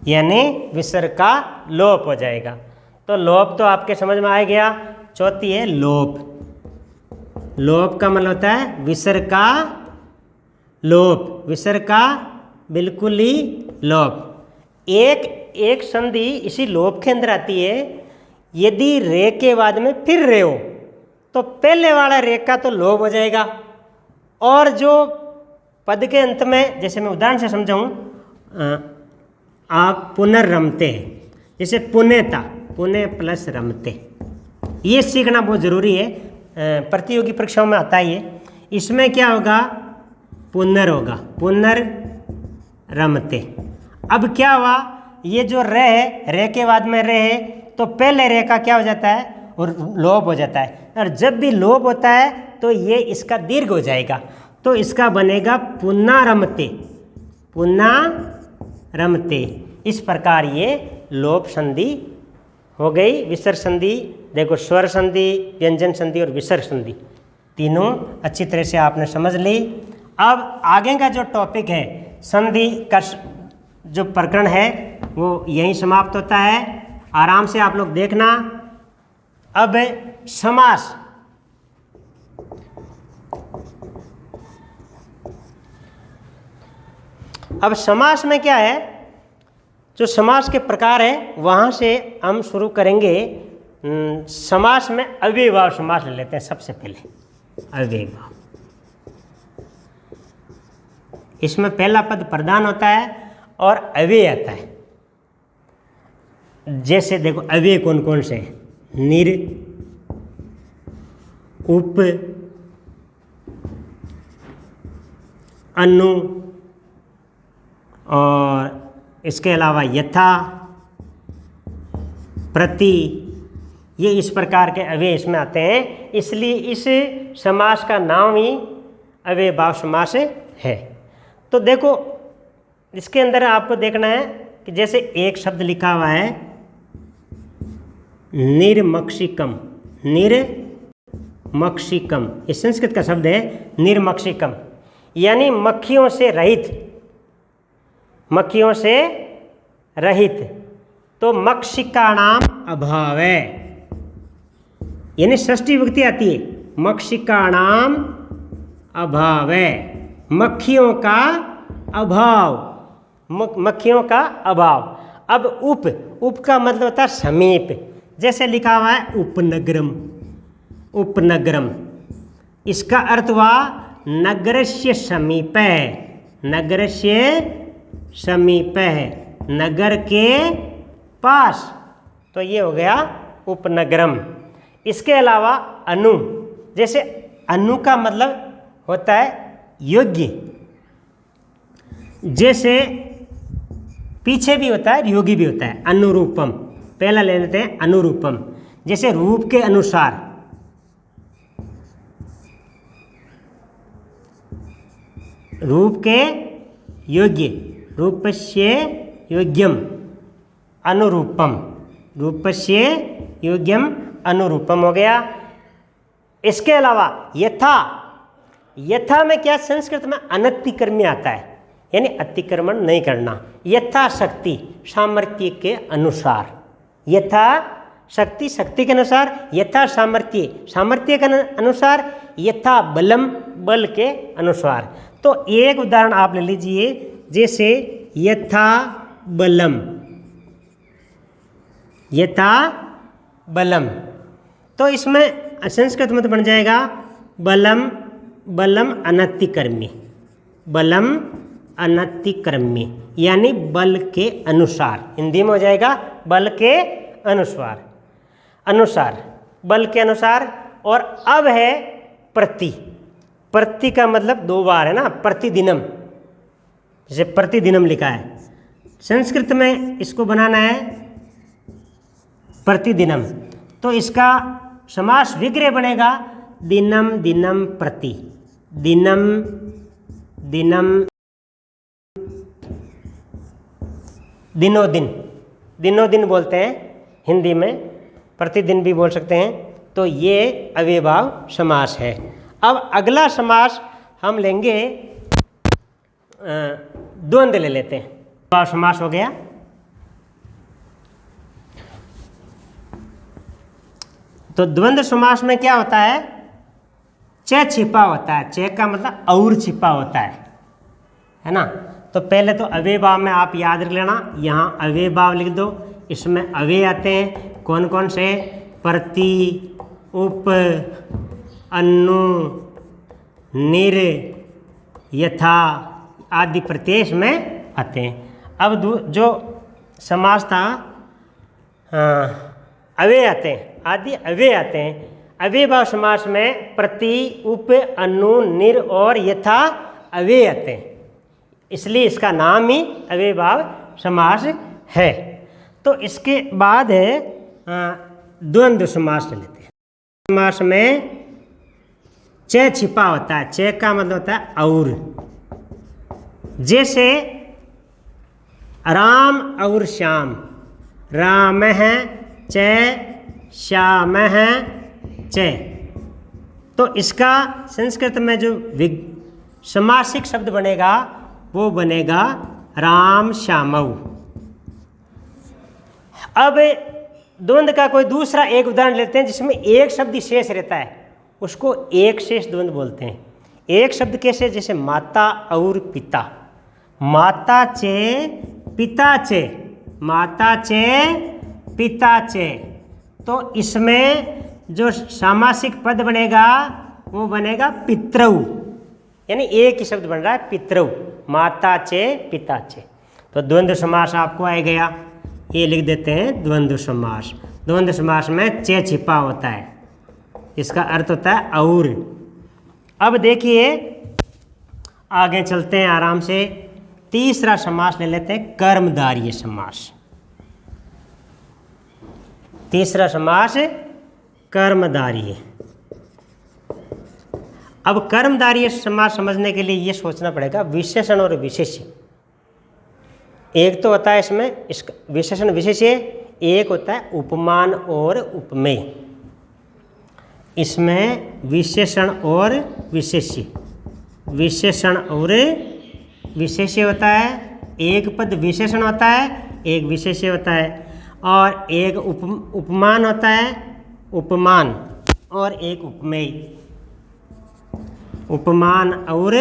यानी विसर्ग का लोप हो जाएगा। तो लोप तो आपके समझ में आ गया। चौथी है लोप। लोप का मतलब होता है विसर्ग का लोप, विसर्ग का बिल्कुल ही लोप। एक संधि इसी लोप के अंदर आती है। यदि रे के बाद में फिर रे हो तो पहले वाला रे का तो लोप हो जाएगा, और जो पद के अंत में, जैसे मैं उदाहरण से समझाऊं, आप पुनर्रमते, जैसे पुण्य था, पुण्य प्लस रमते, ये सीखना बहुत ज़रूरी है, प्रतियोगी परीक्षाओं में आता है ये। इसमें क्या होगा, पुनर होगा, पुनर्रमते। अब क्या हुआ, ये जो रे है, रे के बाद में रे है, तो पहले रे का क्या हो जाता है, और लोप हो जाता है। और जब भी लोप होता है तो ये इसका दीर्घ हो जाएगा, तो इसका बनेगा पुनर्रमते, पुनर्रमते। इस प्रकार ये लोप संधि हो गई। विसर्ग संधि देखो, स्वर संधि, व्यंजन संधि और विसर्ग संधि, तीनों अच्छी तरह से आपने समझ ली। अब आगे का जो टॉपिक है, संधि का जो प्रकरण है वो यहीं समाप्त होता है। आराम से आप लोग देखना। अब समास, अब समास में क्या है, जो समास के प्रकार है वहाँ से हम शुरू करेंगे। समास में अव्ययभाव समास ले लेते हैं सबसे पहले। अव्ययभाव, इसमें पहला पद प्रधान होता है और अव्यय आता है। जैसे देखो अव्यय कौन कौन से हैं, निर, उप, अनु, और इसके अलावा यथा, प्रति, ये इस प्रकार के अव्यय इसमें आते हैं। इसलिए इस समास का नाम ही अव्ययभाव समास है। तो देखो इसके अंदर आपको देखना है कि जैसे एक शब्द लिखा हुआ है निर्मक्षिकम, निर्मक्षिकम, ये संस्कृत का शब्द है निर्मक्षिकम, यानी मक्खियों से रहित, मक्खियों से रहित। तो मक्षिकाणाम अभाव है, यानी षष्ठी विभक्ति आती है, मक्षिकाणाम अभाव है, मक्खियों का अभाव, मक्खियों का अभाव। अब उप का मतलब होता है समीप। जैसे लिखा हुआ है उपनगरम, उपनगरम, इसका अर्थ हुआ नगरस्य समीप है, नगरस्य समीप है, नगर के पास। तो ये हो गया उपनगरम। इसके अलावा अनु, जैसे अनु का मतलब होता है योग्य, जैसे पीछे भी होता है योगी भी होता है। अनुरूपम, पहला ले लेते हैं अनुरूपम, जैसे रूप के अनुसार, रूप के योग्य, रूपस्य योग्यम अनुरूपम, रूपस्य योग्यम अनुरूपम हो गया। इसके अलावा यथा, यथा में क्या, संस्कृत में अनतिक्रम्य आता है, यानी अतिक्रमण नहीं करना। यथाशक्ति, सामर्थ्य के अनुसार, यथा शक्ति, शक्ति के अनुसार, यथा सामर्थ्य, सामर्थ्य के अनुसार, यथा बलम, बल के अनुसार। तो एक उदाहरण आप ले लीजिए, जैसे यथा बलम, यथा बलम। तो इसमें संस्कृत में तो बन जाएगा बलम, बलम अनतिकर्मी, बलम अनतिकर्मी, यानी बल के अनुसार। हिंदी में हो जाएगा बल के अनुसार, अनुसार, बल के अनुसार। और अब है प्रति, प्रति का मतलब 2 बार है ना, प्रतिदिनम, जैसे प्रतिदिनम लिखा है, संस्कृत में इसको बनाना है प्रतिदिनम। तो इसका समास विग्रह बनेगा दिनम दिनम प्रति, दिनम दिनम, दिनों दिन, दिनों दिन बोलते हैं हिंदी में, प्रतिदिन भी बोल सकते हैं। तो ये अव्ययभाव समास है। अब अगला समास हम लेंगे, द्वंद्व ले लेते हैं। अव्ययभाव समास हो गया। तो द्वंद्व समास में क्या होता है, च छिपा होता है, च का मतलब और छिपा होता है ना। तो पहले तो अव्ययभाव में आप याद रख लेना, यहाँ अव्ययभाव लिख दो, इसमें अव्यय आते हैं कौन कौन से, प्रति, उप, अनु, निर, यथा आदि प्रत्यय में आते हैं। अब जो समास था अव्यय आते हैं, आदि अव्यय आते हैं। अव्ययभाव समास में प्रति, उप, अनु, निर और यथा अव्यय आते हैं, इसलिए इसका नाम ही अव्ययभाव समास है। तो इसके बाद है द्वंद्व समास ले लेते हैं। समास में च छिपा होता है, च का मतलब होता है और, जैसे राम और श्याम, राम है च, श्याम है च। तो इसका संस्कृत में जो समासिक शब्द बनेगा वो बनेगा राम श्यामऊ। अब द्वंद्व का कोई दूसरा एक उदाहरण लेते हैं जिसमें एक शब्द शेष रहता है, उसको एक शेष द्वंद्व बोलते हैं। एक शब्द कैसे, जैसे माता और पिता, माता चे पिता चे, माता चे पिता चे। तो इसमें जो सामासिक पद बनेगा वो बनेगा पितृ, यानी एक ही शब्द बन रहा है पितृ, माता चे पिता चे। तो द्वंद्व समास आपको आ गया, ये लिख देते हैं द्वंद्व समास। द्वंद्व समास में चे छिपा होता है, इसका अर्थ होता है और। अब देखिए आगे चलते हैं आराम से, तीसरा समास ले लेते हैं कर्मधारय समास। तीसरा समास कर्मधारय। अब कर्मधारय समास समझने के लिए ये सोचना पड़ेगा विशेषण और विशेष्य। एक तो होता है इसमें इसका विशेषण विशेष्य, एक होता है उपमान और उपमेय। इसमें विशेषण और विशेष्य, विशेषण और विशेष्य होता है, एक पद विशेषण होता है, एक विशेष्य होता है, और एक उपमान होता है, उपमान, और एक उपमेय, उपमान और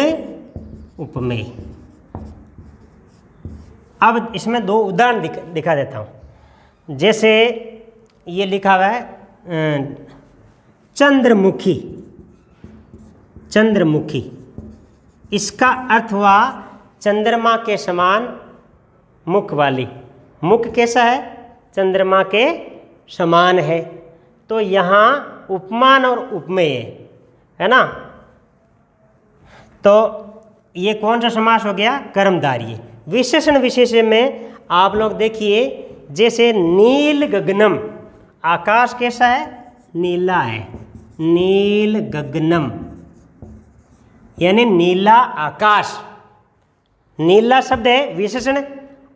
उपमेय। अब इसमें 2 उदाहरण दिखा देता हूँ। जैसे ये लिखा हुआ है चंद्रमुखी, चंद्रमुखी, इसका अर्थ हुआ चंद्रमा के समान मुख वाली। मुख कैसा है, चंद्रमा के समान है। तो यहाँ उपमान और उपमेय है ना। तो ये कौन सा समास हो गया, कर्मधारय। विशेषण विशेष्य में आप लोग देखिए, जैसे नील गगनम, आकाश कैसा है, नीला है, नील गगनम, यानी नीला आकाश। नीला शब्द है विशेषण,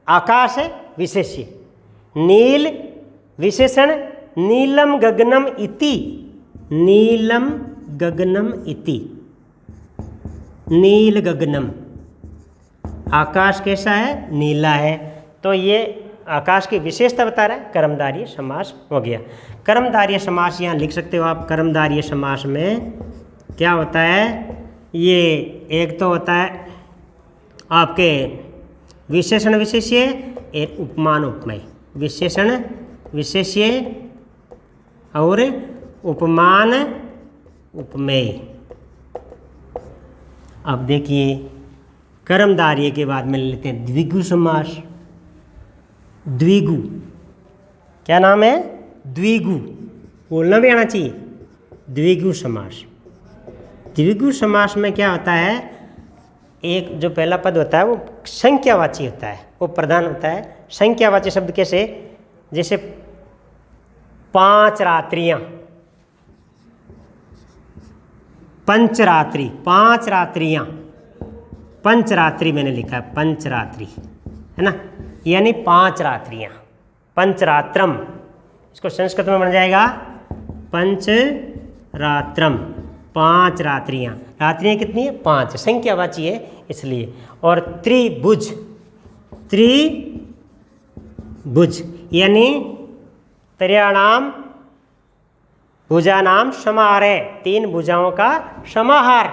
आकाश है विशेष्य। नील विशेषण, नीलम गगनम इति, नीलम गगनम इति, नील गगनम, आकाश कैसा है, नीला है। तो ये आकाश की विशेषता बता रहा है, कर्मधारय समास हो गया। कर्मधारय समास यहाँ लिख सकते हो आप। कर्मधारय समास में क्या होता है, ये एक तो होता है आपके विशेषण विशेष्य, एक उपमान उपमेय, विशेषण विशेष्य और उपमान उपमेय। अब देखिए कर्मधारय के बाद में लेते हैं द्विगु समास। द्विगु क्या नाम है? द्विगु, बोलना भी आना चाहिए। द्विगु समास। द्विगु समास में क्या होता है, एक जो पहला पद होता है वो संख्यावाची होता है, वो प्रधान होता है। संख्यावाची शब्द कैसे? जैसे 5 रात्रियां, पंचरात्रि, 5 रात्रियां, पंचरात्रि मैंने लिखा है, पंचरात्रि है ना, यानी 5 रात्रियां, पंचरात्रम। इसको संस्कृत में बन जाएगा पंचरात्रम, 5 रात्रियां। रात्रियां कितनी है? 5, संख्यावाची है इसलिए। और त्रिभुज, त्रिभुज यानी त्रयाणाम भुजानाम समाहार, 3 भुजाओं का समाहार।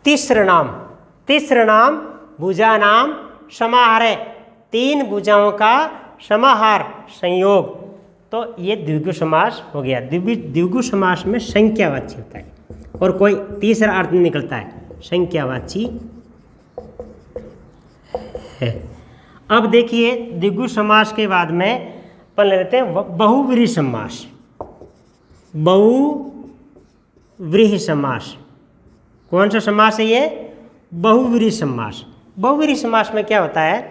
तिस्रणाम, तिस्रणाम भुजानाम समाहार, 3 भुजाओं का समाहार, संयोग। तो ये द्विगु समास हो गया। द्विगु समास में संख्यावाची होता है और कोई तीसरा अर्थ नहीं निकलता है, संख्यावाची है। अब देखिए द्विगु समास के बाद में अपन ले लेते हैं बहुव्रीहि समास। बहुव्रीहि समास कौन सा समास है ये? बहुव्रीहि समास। बहुव्रीहि समास में क्या होता है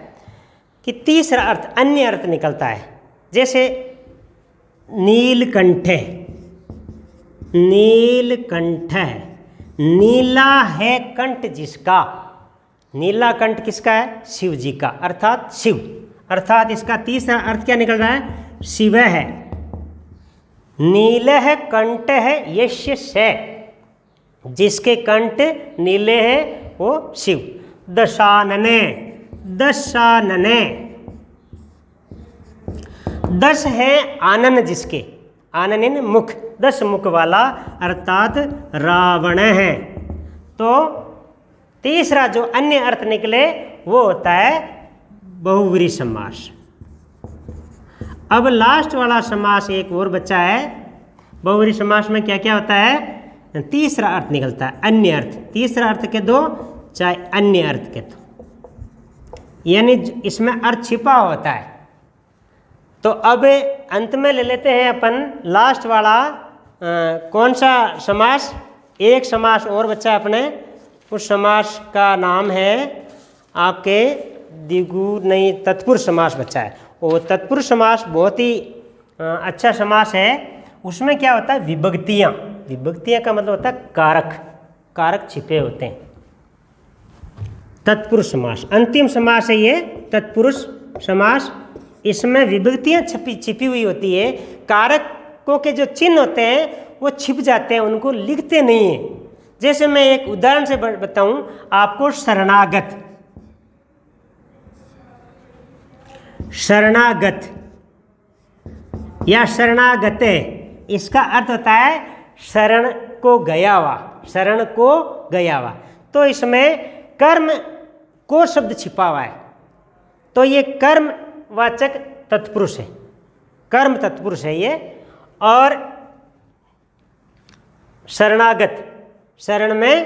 कि तीसरा अर्थ, अन्य अर्थ निकलता है। जैसे नीलकंठ, नीलकंठ, नीला है कंठ जिसका। नीला कंठ किसका है? शिव जी का, अर्थात शिव। अर्थात इसका तीसरा अर्थ क्या निकल रहा है? शिव है। नील है कंठ है यस्य से, जिसके कंठ नीले हैं वो शिव। दशानने, दशानने, 10 है आनन जिसके, आनन मुख, 10 मुख वाला अर्थात रावण है। तो तीसरा जो अन्य अर्थ निकले वो होता है बहुव्रीहि समास। अब लास्ट वाला समास एक और बचा है। बहुव्रीहि समास में क्या क्या होता है? तीसरा अर्थ निकलता है, अन्य अर्थ। तीसरा अर्थ के दो चाहे अन्य अर्थ के दो, यानी इसमें अर्थ छिपा होता है। तो अब अंत में ले लेते हैं अपन लास्ट वाला कौन सा समास? एक समास और बचा है अपने, उस समास का नाम है आपके द्विगु नहीं तत्पुरुष समास बचा है। वो तत्पुरुष समास बहुत ही अच्छा समास है। उसमें क्या होता है? विभक्तियाँ। विभक्तियाँ का मतलब होता है कारक, कारक छिपे होते हैं। तत्पुरुष समास अंतिम समास है ये तत्पुरुष समास। इसमें विभक्तियाँ छिपी हुई होती है, कारकों के जो चिन्ह होते हैं वो छिप जाते हैं, उनको लिखते नहीं हैं। जैसे मैं एक उदाहरण से बताऊं आपको, शरणागत, शरणागत या शरणागते, इसका अर्थ होता है शरण को गया हुआ, शरण को गया हुआ। तो इसमें कर्म को शब्द छिपा हुआ है, तो ये कर्मवाचक तत्पुरुष है, कर्म तत्पुरुष है ये। और शरणागत, शरण में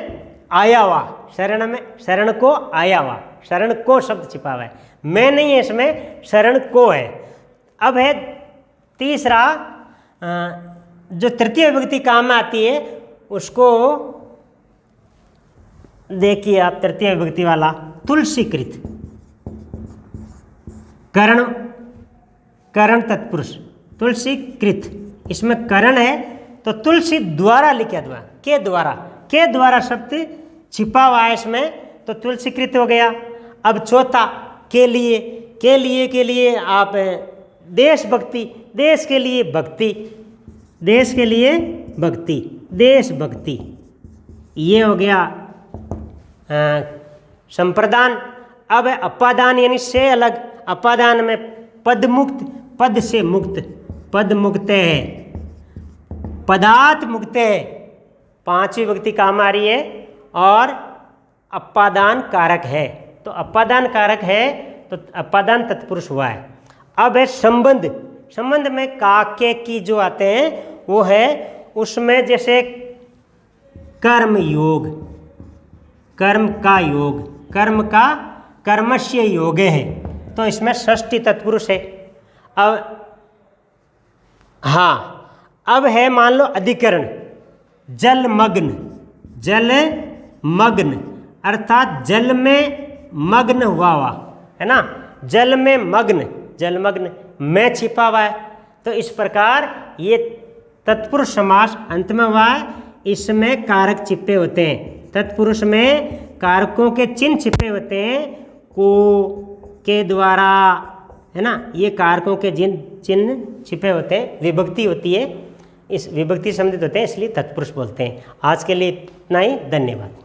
आया हुआ, शरण में, शरण को आया हुआ, शरण को शब्द छिपा हुआ है, मैं नहीं है इसमें, शरण को है। अब है तीसरा, जो तृतीय विभक्ति काम में आती है उसको देखिए आप, तृतीय विभक्ति वाला तुलसीकृत, करण, करण तत्पुरुष, तुलसीकृत, इसमें करण है तो तुलसी द्वारा लिखा द्वारा, के द्वारा, के द्वारा शब्द छिपा हुआ है इसमें, तो तुलसीकृत हो गया। अब चौथा के लिए, के लिए आप देशभक्ति, देश के लिए भक्ति, देश के लिए भक्ति, देशभक्ति, ये हो गया संप्रदान। अब अपादान यानी से अलग, अपादान में पद मुक्त, पद से मुक्त, पद मुक्त है, पदार्थ मुक्त है, पांचवी विभक्ति काम आ रही है। और अपादान कारक है, तो अपादान कारक है तो अपादान तत्पुरुष हुआ है। अब है संबंध। संबंध में काके की जो आते हैं वो है, उसमें जैसे कर्म योग, कर्म का योग, कर्म का कर्मस्य योग है, तो इसमें षष्ठी तत्पुरुष है। अब हाँ, अब है मान लो अधिकरण, जलमग्न, जलमग्न अर्थात जल में मग्न हुआ हुआ है ना, जल में मग्न, जलमग्न में छिपा हुआ है। तो इस प्रकार ये तत्पुरुष समास अंत में हुआ है, इसमें कारक छिपे होते हैं। तत्पुरुष में कारकों के चिन्ह छिपे होते हैं, को के द्वारा, है ना, ये कारकों के चिन्ह छिपे होते हैं। विभक्ति होती है, इस विभक्ति संबंधित होते हैं, इसलिए तत्पुरुष बोलते हैं। आज के लिए इतना ही, धन्यवाद।